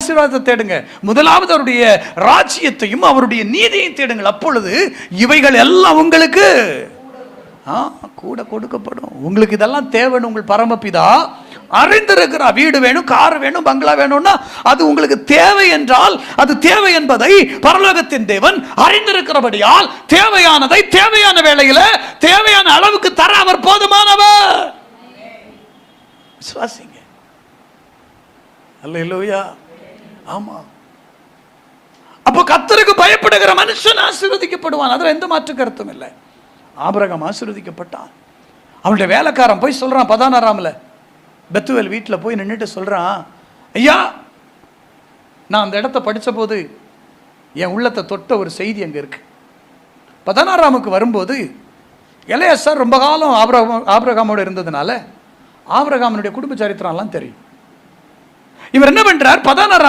ஆசீர்வாதத்தை தேடுங்க. முதலாவது அவருடைய ராஜ்யத்தையும் அவருடைய நீதியையும் தேடுங்கள். அப்பொழுது இவைகள் எல்லாம் உங்களுக்கு கூட கொடுக்கப்படும். உங்களுக்கு இதெல்லாம் தேவைன்னு உங்கள் பரமபிதா அறிந்திருக்கிறார். வீடு வேணும், கார் வேணும், பங்களா வேணும்னா அது உங்களுக்கு தேவை என்றால், அது தேவை என்பதை பரலோகத்தின் தேவன் அறிந்திருக்கிறபடியால் தேவையானதை தேவையான வேளையில தேவையான அளவுக்கு தர அவர் போதுமானவர். விசுவாசிங்க. அல்லேலூயா. ஆமா. அப்போ கர்த்தருக்கு பயப்படுகிற மனுஷன் ஆசீர்வதிக்கப்படுவான். அதுல எந்த மாற்று கருத்தும் இல்லை. ஆபிரகாம் ஆசீர்வதிக்கப்பட்டான். அவனுடைய வேலைக்காரன் போய் சொல்றான், 16ஆம்ல பெத்துவேல் வீட்டில் போய் நின்றுட்டு சொல்றான், ஐயா, நான் அந்த இடத்த படித்த போது என் உள்ளத்தை தொட்ட ஒரு செய்தி அங்கே இருக்கு. 16ஆமுக்கு வரும்போது எலெயாசார் ரொம்ப காலம் ஆபிரகாமோடு இருந்ததுனால ஆபிரகாமனுடைய குடும்ப சரித்திரம்லாம் தெரியும். இவர் என்ன பண்றார், 16ஆம்